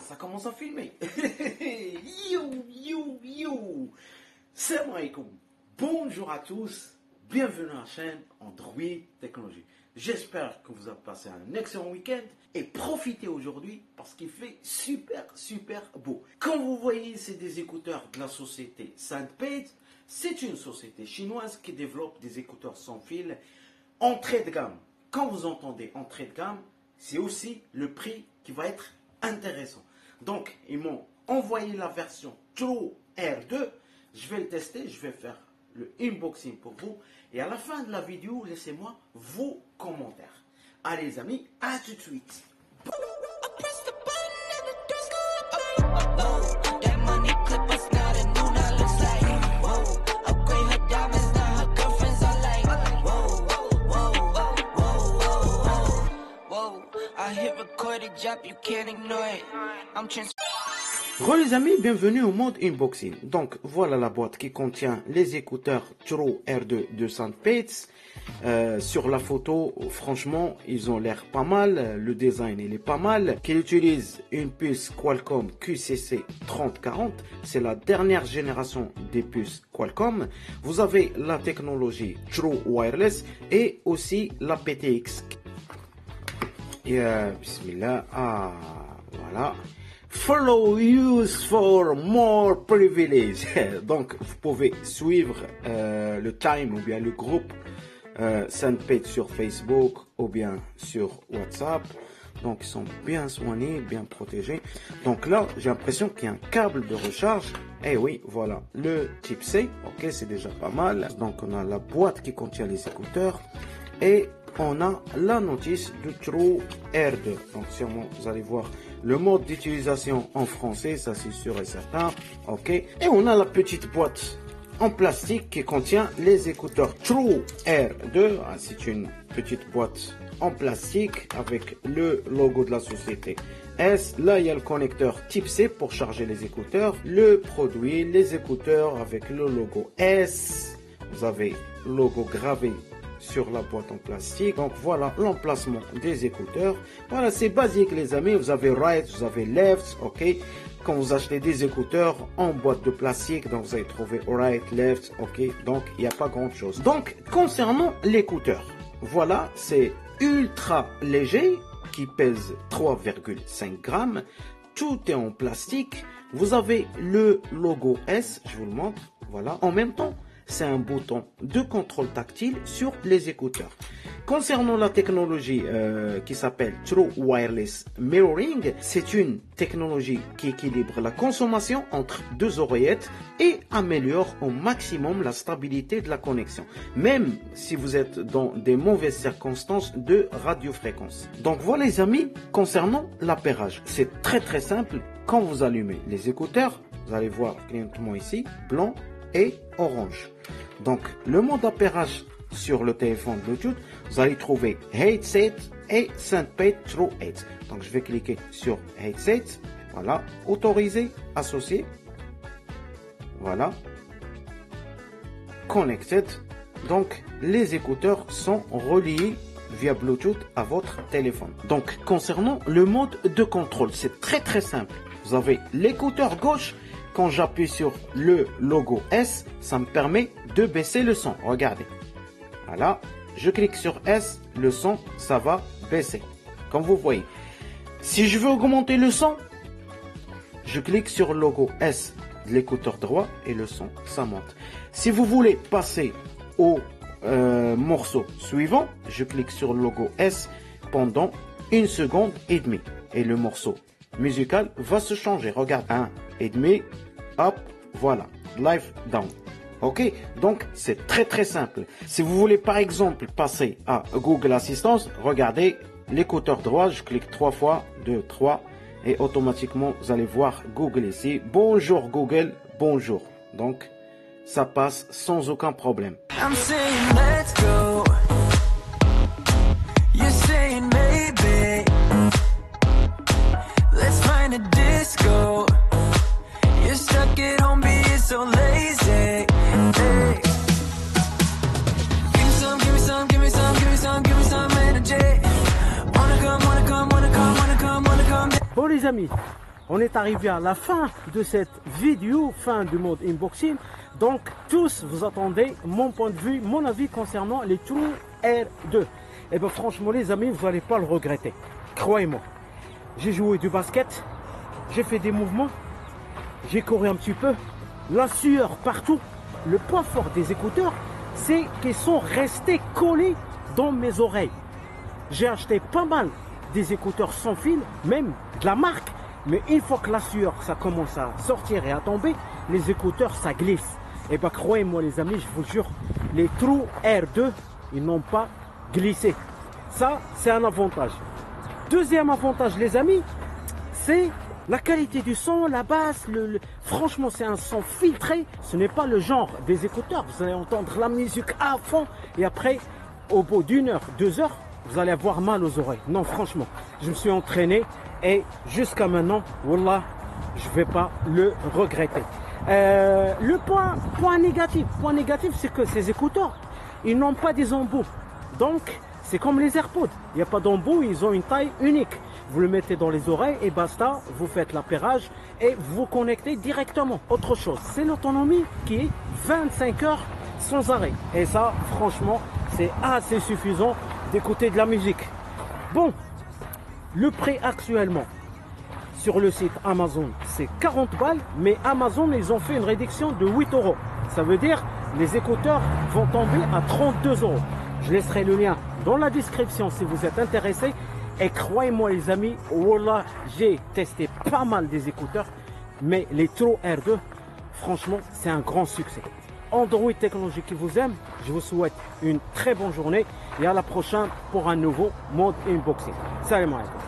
ça commence à filmer. You. Salam alaikum. Bonjour à tous. Bienvenue à la chaîne Android Technologie. J'espère que vous avez passé un excellent week-end et profitez aujourd'hui parce qu'il fait super beau. Comme vous voyez, c'est des écouteurs de la société SoundPads. C'est une société chinoise qui développe des écouteurs sans fil entrée de gamme. Quand vous entendez entrée de gamme, c'est aussi le prix qui va être intéressant. Donc, ils m'ont envoyé la version True R2. Je vais le tester, je vais faire le unboxing pour vous. Et à la fin de la vidéo, laissez-moi vos commentaires. Allez les amis, à tout de suite. Re les amis, bienvenue au mode unboxing. Donc voilà la boîte qui contient les écouteurs True R2 de SoundPads. Sur la photo, franchement, ils ont l'air pas mal. Le design, il est pas mal. Qui utilise une puce Qualcomm QCC 3040. C'est la dernière génération des puces Qualcomm. Vous avez la technologie True Wireless et aussi la PTX. Et bismillah, voilà. Follow use for more privilege. Donc, vous pouvez suivre le time ou bien le groupe SoundPads sur Facebook ou bien sur WhatsApp. Donc, ils sont bien soignés, bien protégés. Donc là, j'ai l'impression qu'il y a un câble de recharge. Et oui, voilà, le type C. Ok, c'est déjà pas mal. Donc, on a la boîte qui contient les écouteurs. Et on a la notice du True R2. Donc, sûrement, vous allez voir le mode d'utilisation en français, ça c'est sûr et certain. Ok. Et on a la petite boîte en plastique qui contient les écouteurs True R2. Ah, c'est une petite boîte en plastique avec le logo de la société S. Là, il y a le connecteur type C pour charger les écouteurs. Le produit, les écouteurs avec le logo S. Vous avez le logo gravé sur la boîte en plastique. Donc voilà l'emplacement des écouteurs. Voilà, c'est basique les amis. Vous avez right, vous avez left, ok. Quand vous achetez des écouteurs en boîte de plastique, donc vous allez trouver right, left, ok. Donc il n'y a pas grand chose. Donc concernant l'écouteur, voilà, c'est ultra léger qui pèse 3,5 grammes. Tout est en plastique. Vous avez le logo S, je vous le montre. Voilà, en même temps, c'est un bouton de contrôle tactile sur les écouteurs. Concernant la technologie qui s'appelle True Wireless Mirroring, c'est une technologie qui équilibre la consommation entre deux oreillettes et améliore au maximum la stabilité de la connexion, même si vous êtes dans des mauvaises circonstances de radiofréquence. Donc voilà les amis, concernant l'appairage, c'est très simple. Quand vous allumez les écouteurs, vous allez voir clairement ici, blanc et orange. Donc le mode d'appairage sur le téléphone Bluetooth, vous allez trouver Headset et SoundPads True 8. Donc je vais cliquer sur Headset, voilà, autoriser, associer, voilà, Connected. Donc les écouteurs sont reliés via Bluetooth à votre téléphone. Donc concernant le mode de contrôle, c'est très simple. Vous avez l'écouteur gauche. Quand j'appuie sur le logo S, ça me permet de baisser le son. Regardez. Voilà. Je clique sur S, le son, ça va baisser. Comme vous voyez. Si je veux augmenter le son, je clique sur le logo S de l'écouteur droit et le son, ça monte. Si vous voulez passer au morceau suivant, je clique sur le logo S pendant 1 seconde et demie. Et le morceau musical va se changer. Regarde, 1 et demi. Hop, voilà, live down. Ok, donc c'est très simple. Si vous voulez par exemple passer à Google Assistance, regardez l'écouteur droit, je clique 3 fois, 2, 3, et automatiquement vous allez voir Google ici. Bonjour Google, bonjour. Donc ça passe sans aucun problème. I'm saying let's go. You're saying maybe. Let's find a disco. You're stuck at home being so lazy. Hey. Give me some energy. Wanna come. Bon les amis, on est arrivé à la fin de cette vidéo, fin du mode unboxing. Donc tous, vous attendez mon point de vue, mon avis concernant les True R2. Et bien franchement les amis, vous n'allez pas le regretter. Croyez-moi. J'ai joué du basket, j'ai fait des mouvements, j'ai couru un petit peu, la sueur partout. Le point fort des écouteurs, c'est qu'ils sont restés collés dans mes oreilles. J'ai acheté pas mal des écouteurs sans fil, même de la marque. Mais une fois que la sueur, ça commence à sortir et à tomber, les écouteurs, ça glisse. Et bien croyez-moi les amis, je vous jure, les True R2, ils n'ont pas glissé. Ça, c'est un avantage. Deuxième avantage les amis, c'est la qualité du son, la basse. Franchement, c'est un son filtré. Ce n'est pas le genre des écouteurs. Vous allez entendre la musique à fond et après, au bout d'une heure, 2 heures, vous allez avoir mal aux oreilles. Non, franchement, je me suis entraîné et jusqu'à maintenant, wallah, je ne vais pas le regretter. Le point négatif, c'est que ces écouteurs, ils n'ont pas des embouts. Donc, c'est comme les AirPods. Il n'y a pas d'embout, ils ont une taille unique. Vous le mettez dans les oreilles et basta, vous faites l'appairage et vous connectez directement. Autre chose, c'est l'autonomie qui est 25 heures sans arrêt. Et ça, franchement, c'est assez suffisant d'écouter de la musique. Bon, le prix actuellement sur le site Amazon, c'est 40 balles, mais Amazon, ils ont fait une réduction de 8 euros. Ça veut dire les écouteurs vont tomber à 32 euros. Je laisserai le lien dans la description si vous êtes intéressé. Et croyez-moi les amis, wallah, j'ai testé pas mal des écouteurs, mais les True R2, franchement, c'est un grand succès. Android Technologie qui vous aime, je vous souhaite une très bonne journée et à la prochaine pour un nouveau mode unboxing. Salam alaikum.